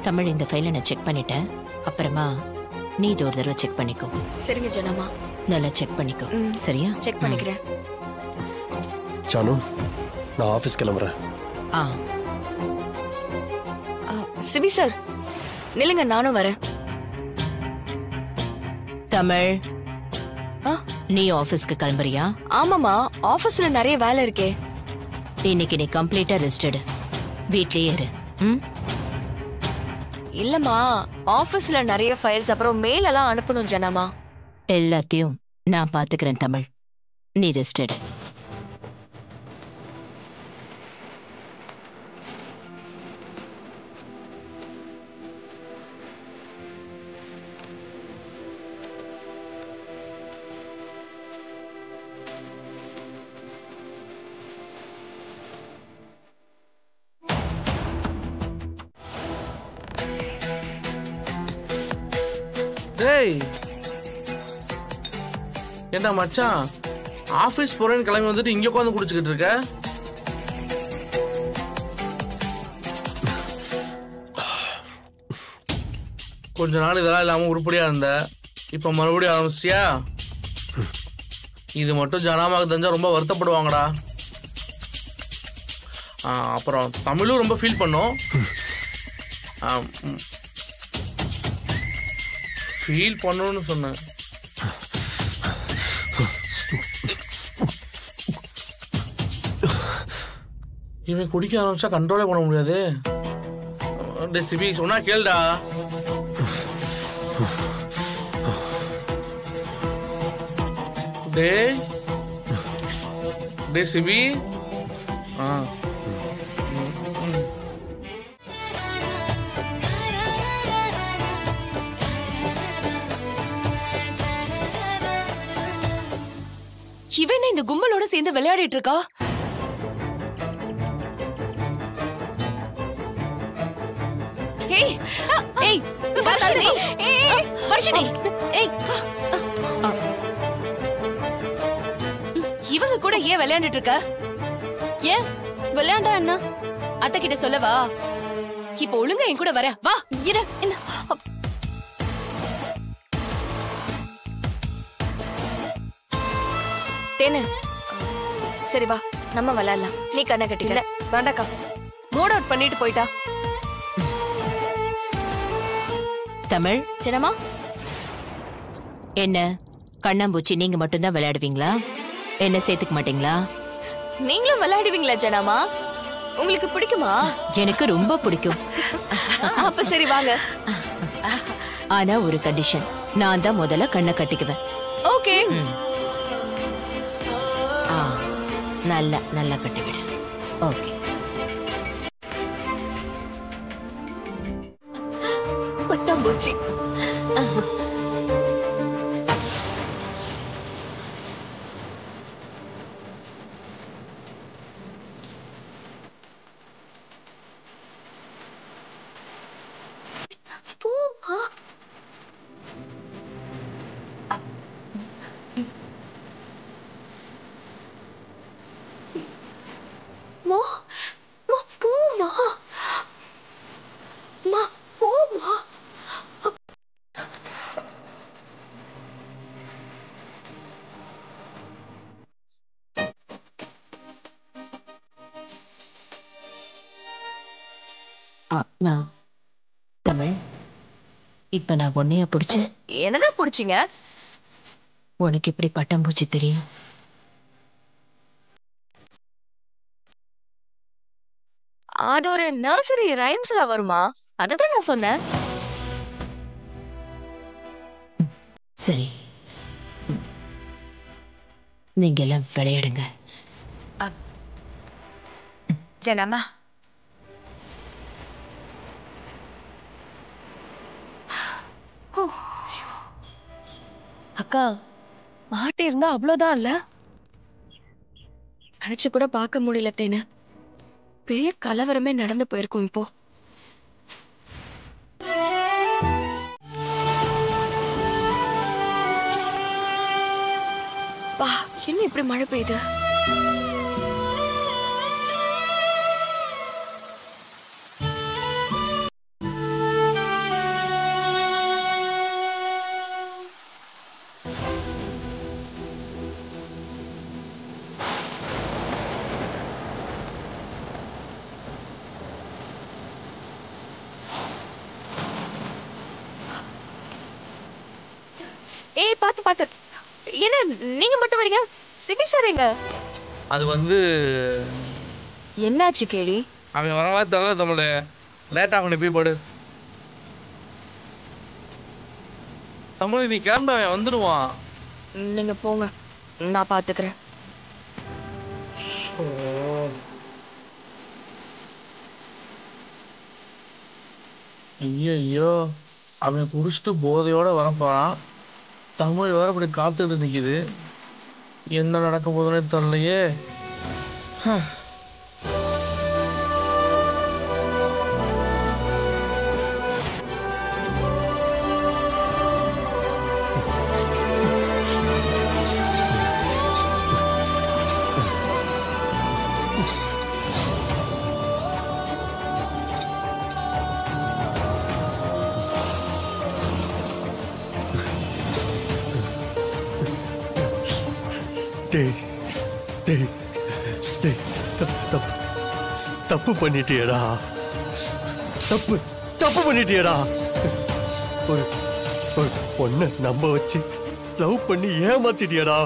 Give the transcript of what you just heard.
தமிழ் இந்த ஃபைலை நான் செக் பண்ணிட்டேன். அப்புறமா நீ இது ஒரு தடவை செக் பண்ணிக்கோ. சரிங்க ஜனமா. நல்லா செக் பண்ணிக்கோ. சரியா? செக் பண்ணிக்கிறேன். ஜானு, நான் ஆபீஸ் கிளம்புறேன். சிபி சார் நில்லுங்க, நானும் வரேன். தமிழ், நீ ஆபீஸ்க்கு கிளம்புறியா? ஆமாமா, ஆபீஸ்ல நிறைய வேலை இருக்கே. இன்னைக்கு நீ கம்ப்ளீட்டா ரெஸ்டட். வீட்லயே இரு. இல்லம்மா, ஆபீஸ்ல நிறைய ஃபைல்ஸ் அப்புறம் மெயில் எல்லாம் அனுப்பணும் ஜனமா. எல்லாத்தையும் நான் பாத்துக்கிறேன் தமிழ். நீ ரெஸ்டட். என்ன மச்சான், ஆபீஸ் போறேன்னு கிளம்பி வந்துட்டு இங்க உட்காந்து குடிச்சுக்கிட்டு இருக்க? கொஞ்ச நாள் இதெல்லாம் இல்லாம உருப்படியா இருந்த, இப்ப மறுபடியும் ஆரம்பிச்சியா? இது மட்டும் ஜனாமாக்கு தெரிஞ்சா ரொம்ப வருத்தப்படுவாங்கடா. அப்புறம் தமிழும் ரொம்ப ஃபீல் பண்ணும். ஃபீல் பண்ணணும்னு சொன்னேன். இவன் குடிக்க ஆரம்பிச்சா கண்ட்ரோலே பண்ண முடியாது. சிபி சொன்னா கேளுடா. டே சிபி. இவன் இந்த கும்பலோட சேர்ந்து விளையாடிட்டு இருக்கா? இவங்க கூட ஏன் விளையாண்டுட்டு இருக்க? ஏன் விளையாண்டா என்ன? அத்தை கிட்ட சொல்லவா? இப்ப ஒழுங்கா என் கூட வர வா. தேனு, சரி வா நம்ம விளையாடலாம். நீ கண்ணை கட்டிக்கல. வேண்டாக்கா, மூட் அவுட் பண்ணிட்டு போயிட்டா. தமிழ் சின்னம்மா, என்ன கண்ணாம்பூச்சி நீங்க மட்டும்தான் விளையாடுவீங்களா? என்ன சேர்த்துக்க மாட்டீங்களா? நீங்களும் விளையாடுவீங்களா ஜனாமா? உங்களுக்கு பிடிக்குமா? எனக்கு ரொம்ப பிடிக்கும். அப்ப சரி வாங்க. ஆனா ஒரு கண்டிஷன், நான் தான் முதல்ல கண்ணை கட்டிக்குவேன். ஓகே. நல்லா நல்லா கட்டிவிடு. ஓகே. பட்டாம்பூச்சி. தமிழ், இப்ப நான் உன்னைய பிடிச்சு. என்னதான் பிடிச்சிங்க? உனக்கு இப்படி பட்டாம்பூச்சி தெரியும்? அது ஒரு நர்சரி ரைம்ஸ்ல வருமா? அததான் நான் சொன்னேன். சரி, நீங்க எல்லாம் விளையாடுங்க. ஜனமா, அக்கா மாட்டி இருந்தா அவ்வளவுதான் இல்ல? நினைச்சு கூட பார்க்க முடியல தேனு. பெரிய கலவரமே நடந்து போயிருக்கும் இப்போ. பா, என்ன இப்படி மழை பெய்யுது? பாத்து என்ன நீங்க மட்டும் வரீங்க? சிபி சார் எங்க? அது வந்து என்னாச்சு கேடி? அவன் வரவா தவிர தமிழ் லேட்டா அவனை போய் போடு. தமிழ் நீ கிளம்ப, அவன் வந்துடுவான். நீங்க போங்க, நான் பாத்துக்கிறேன். ஐயோ, அவன் குடிச்சிட்டு போதையோட வரப்போறான். தமிழ் வேற இப்படி காத்துட்டு நிக்குது. என்ன நடக்க போதுன்னே தெரியலையே. தப்பு பண்ணிட்டியடா. தப்பு பண்ணிட்டியடா. ஒரு பொண்ணை நம்ப வச்சு லவ் பண்ணி ஏமாத்திட்டியடா.